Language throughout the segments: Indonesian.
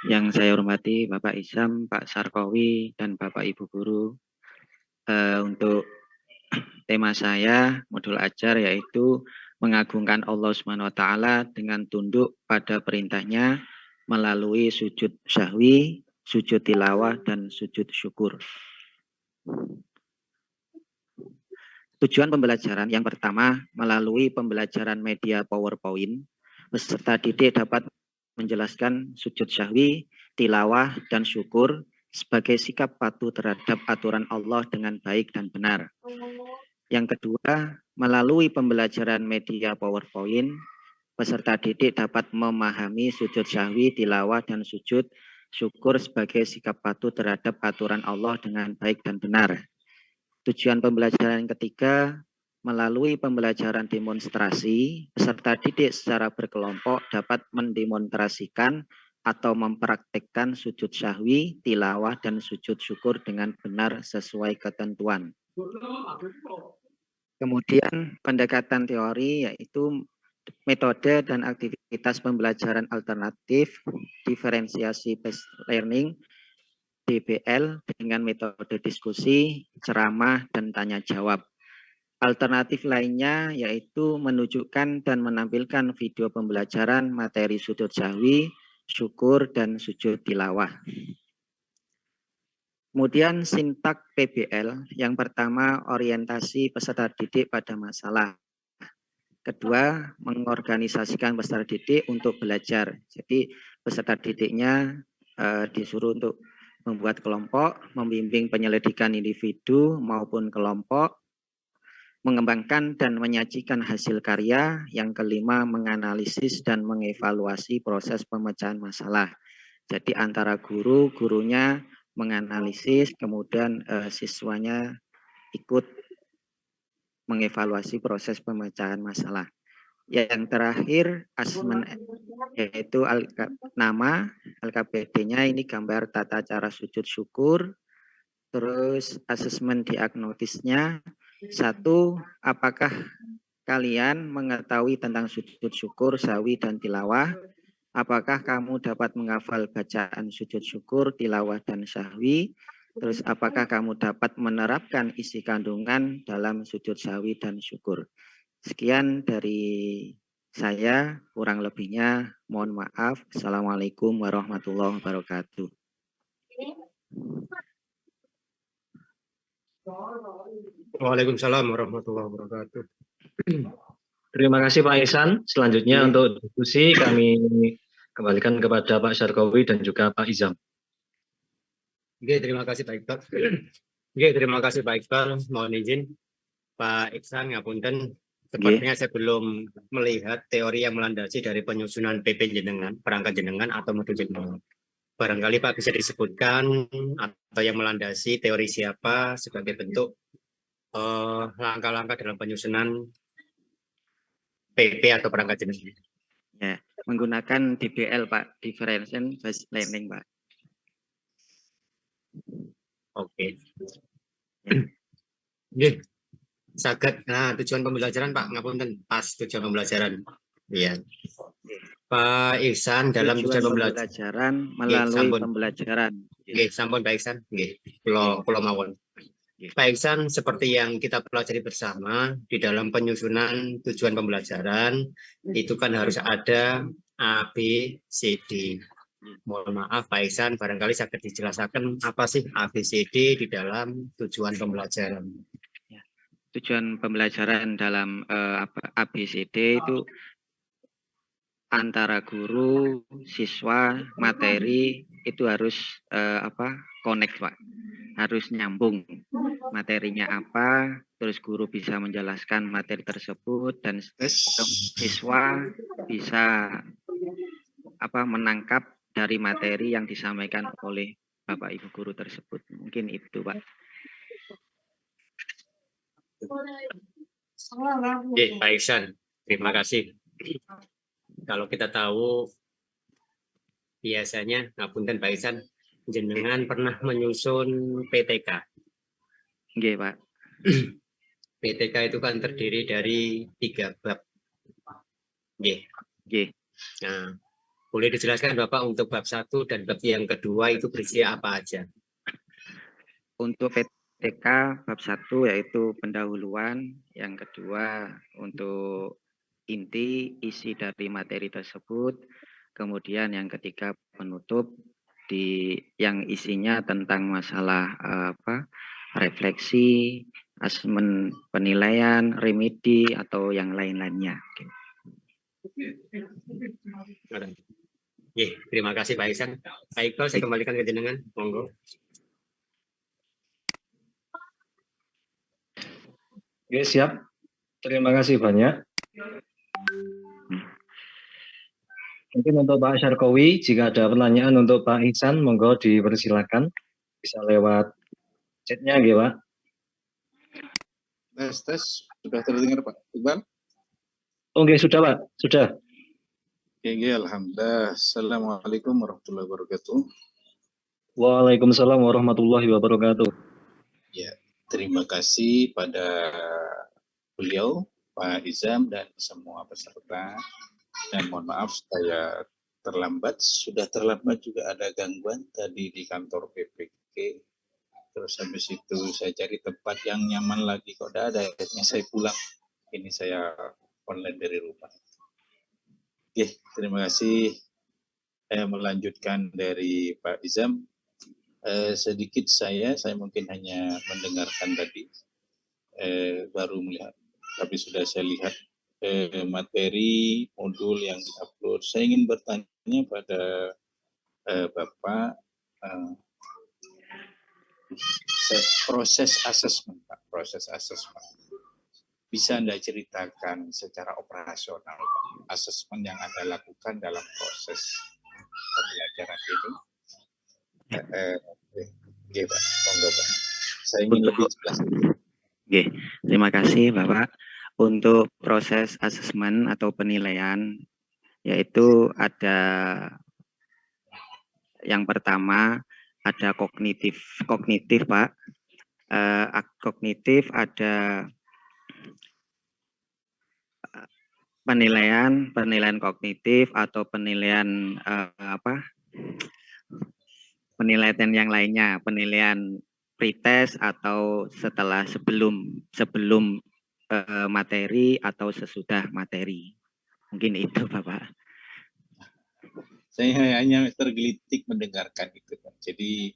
Yang saya hormati Bapak Isam, Pak Sarkowi, dan Bapak Ibu Guru. Untuk tema saya, modul ajar yaitu mengagungkan Allah Subhanahu wa Ta'ala dengan tunduk pada perintahnya melalui sujud syahwi, sujud tilawah, dan sujud syukur. Tujuan pembelajaran yang pertama, melalui pembelajaran media PowerPoint, peserta didik dapat menjelaskan sujud syahwi, tilawah, dan syukur sebagai sikap patuh terhadap aturan Allah dengan baik dan benar. Yang kedua, melalui pembelajaran media PowerPoint, peserta didik dapat memahami sujud syahwi, tilawah, dan sujud syukur sebagai sikap patuh terhadap aturan Allah dengan baik dan benar. Tujuan pembelajaran yang ketiga, melalui pembelajaran demonstrasi, peserta didik secara berkelompok dapat mendemonstrasikan atau mempraktekkan sujud syahwi, tilawah, dan sujud syukur dengan benar sesuai ketentuan. Kemudian pendekatan teori yaitu metode dan aktivitas pembelajaran alternatif, diferensiasi based learning, DBL dengan metode diskusi, ceramah, dan tanya jawab. Alternatif lainnya yaitu menunjukkan dan menampilkan video pembelajaran materi sujud syahwi, syukur, dan sujud tilawah. Kemudian sintak PBL, yang pertama orientasi peserta didik pada masalah. Kedua, mengorganisasikan peserta didik untuk belajar. Jadi peserta didiknya disuruh untuk membuat kelompok, membimbing penyelidikan individu maupun kelompok, mengembangkan dan menyajikan hasil karya. Yang kelima, menganalisis dan mengevaluasi proses pemecahan masalah. Jadi antara gurunya menganalisis, kemudian siswanya ikut mengevaluasi proses pemecahan masalah. Yang terakhir, asesmen yaitu nama, LKPD-nya ini gambar tata cara sujud syukur. Terus asesmen diagnosisnya, satu, apakah kalian mengetahui tentang sujud syukur, syahwi, dan tilawah? Apakah kamu dapat menghafal bacaan sujud syukur, tilawah, dan syahwi? Terus apakah kamu dapat menerapkan isi kandungan dalam sujud syahwi dan syukur? Sekian dari saya, kurang lebihnya mohon maaf. Assalamualaikum warahmatullahi wabarakatuh. Waalaikumsalam warahmatullahi wabarakatuh. Terima kasih Pak Ihsan. Selanjutnya untuk diskusi kami kembalikan kepada Pak Sarkowi dan juga Pak Izam. Oke, terima kasih Pak Iqbal. Oke, terima kasih Pak Iqbal. Mohon izin Pak Ihsan, ngapunten. Sepertinya saya belum melihat teori yang melandasi dari penyusunan PP jenengan, perangkat jenengan atau modul jenengan. Barangkali Pak bisa disebutkan atau yang melandasi teori siapa sebagai bentuk langkah-langkah dalam penyusunan PP atau perangkat jenengan. Ya, menggunakan DBL Pak, Differentiation Based Learning Pak. Oke. Oke. Saged. Nah, tujuan pembelajaran Pak, ngapunten, pas tujuan pembelajaran. Iya. Pak Ihsan dalam tujuan pembelajaran melalui pembelajaran. Oke, sampun Pak Ihsan. Nggih, kula mawon. Pak Ihsan, seperti yang kita pelajari bersama di dalam penyusunan tujuan pembelajaran itu kan harus ada A, B, C, D. Mohon maaf Pak Ihsan, barangkali saya dijelaskan apa sih A, B, C, D di dalam tujuan pembelajaran. Tujuan pembelajaran dalam ABCD itu antara guru, siswa, materi itu harus connect Pak, harus nyambung. Materinya apa, terus guru bisa menjelaskan materi tersebut dan siswa bisa menangkap dari materi yang disampaikan oleh Bapak Ibu guru tersebut. Mungkin itu Pak. Pak Ihsan, terima kasih. Kalau kita tahu biasanya, ngapunten Pak Ihsan, jenengan pernah menyusun PTK. Nggih Pak. PTK itu kan terdiri dari 3 bab. Nggih. Nggih. Nah, Boleh dijelaskan Bapak untuk bab 1 dan bab yang kedua itu berisi apa aja? Untuk PTK bab 1 yaitu pendahuluan, yang kedua untuk inti isi dari materi tersebut, kemudian yang ketiga penutup yang isinya tentang masalah refleksi, asesmen penilaian, remedi atau yang lain-lainnya. Terima kasih Pak Ihsan. Pak Iqbal, saya kembalikan ke jenengan, monggo. Oke, siap. Terima kasih banyak. Mungkin untuk Pak Syarkowi, jika ada pertanyaan untuk Pak Ihsan, monggo dipersilakan. Bisa lewat chatnya, gitu Pak. Tes, sudah terdengar Pak Iqbal? Oke, sudah Pak, sudah. Oke, alhamdulillah. Assalamualaikum warahmatullahi wabarakatuh. Waalaikumsalam warahmatullahi wabarakatuh. Ya, terima kasih pada beliau, Pak Izam dan semua peserta. Dan mohon maaf saya terlambat, sudah terlambat juga ada gangguan tadi di kantor PPK. Terus habis itu saya cari tempat yang nyaman lagi, kok tidak ada, akhirnya saya pulang. Ini saya online dari rumah. Oke, terima kasih. Saya melanjutkan dari Pak Izam. Sedikit saya mungkin hanya mendengarkan tadi, baru melihat, tapi sudah saya lihat materi modul yang diupload. Saya ingin bertanya pada Bapak, proses asesmen, Pak, proses asesmen. Bisa Anda ceritakan secara operasional, Pak, asesmen yang Anda lakukan dalam proses pembelajaran ini? Oke, Pak, monggo Pak. Saya ingin lebih jelas. Oke, terima kasih Bapak. Untuk proses asesmen atau penilaian, yaitu ada yang pertama ada kognitif Pak. Kognitif ada penilaian kognitif atau penilaian penilaian yang lainnya, penilaian pretest atau sebelum materi atau sesudah materi. Mungkin itu Bapak. Saya hanya tergelitik mendengarkan itu, Pak. Jadi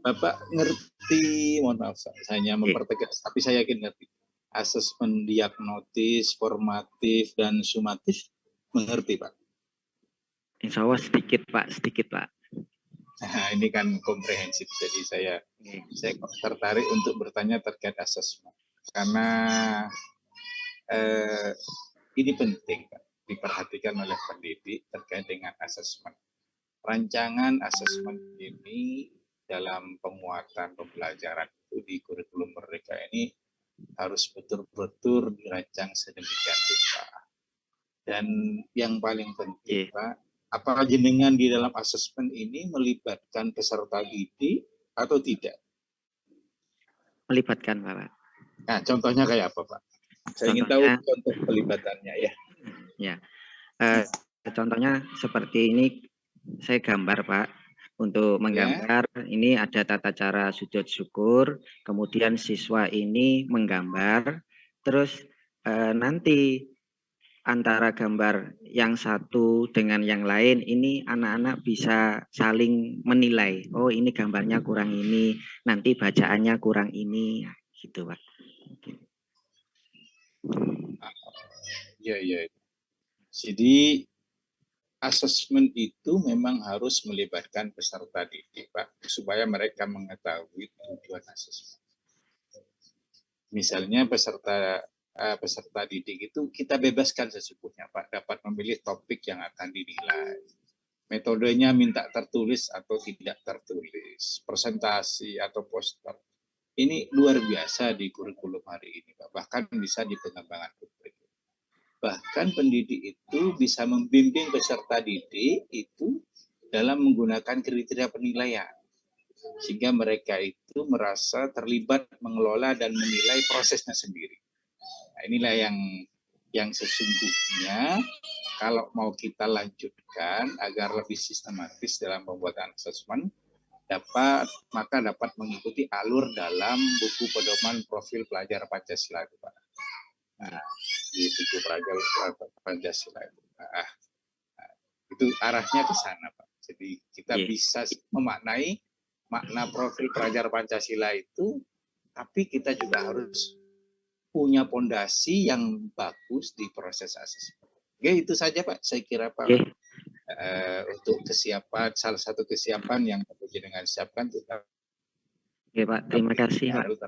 Bapak ngerti, mohon maaf saya hanya mempertegas, tapi saya yakin ngerti. Asesmen diagnotis, formatif, dan sumatif mengerti, Pak? Insya Allah sedikit Pak. Nah, ini kan komprehensif, jadi saya tertarik untuk bertanya terkait asesmen. Karena ini penting, Pak, diperhatikan oleh pendidik terkait dengan asesmen. Rancangan asesmen ini dalam penguatan pembelajaran itu di kurikulum Merdeka ini harus betul-betul dirancang sedemikian rupa. Dan yang paling penting, Pak, apakah jenengan di dalam asesmen ini melibatkan peserta didik atau tidak? Melibatkan, Pak. Nah, contohnya kayak apa, Pak? Saya ingin tahu contoh pelibatannya, ya. Ya, contohnya seperti ini, saya gambar, Pak. Untuk menggambar, ini ada tata cara sujud syukur, kemudian siswa ini menggambar, terus nanti antara gambar yang satu dengan yang lain, ini anak-anak bisa saling menilai. Oh, ini gambarnya kurang ini, nanti bacaannya kurang ini, gitu, Pak. Iya. Jadi asesmen itu memang harus melibatkan peserta didik, Pak, supaya mereka mengetahui tujuan asesmen. Misalnya peserta didik itu kita bebaskan sesungguhnya, Pak, dapat memilih topik yang akan dinilai. Metodenya minta tertulis atau tidak tertulis, presentasi atau poster. Ini luar biasa di kurikulum hari ini, Pak. Bahkan bisa di pengembangan publik. Bahkan pendidik itu bisa membimbing peserta didik itu dalam menggunakan kriteria penilaian. Sehingga mereka itu merasa terlibat mengelola dan menilai prosesnya sendiri. Nah, inilah yang yang sesungguhnya kalau mau kita lanjutkan agar lebih sistematis dalam pembuatan asesmen, maka dapat mengikuti alur dalam buku pedoman profil pelajar Pancasila, Pak. Nah, di buku pelajar Pancasila itu. Itu arahnya ke sana, Pak. Jadi kita bisa memaknai makna profil pelajar Pancasila itu, tapi kita juga harus punya pondasi yang bagus di proses asesmen. Oke, itu saja Pak. Saya kira Pak. Untuk kesiapan, salah satu kesiapan yang perlu dengan siapkan kita. Oke Pak, terima kasih Pak.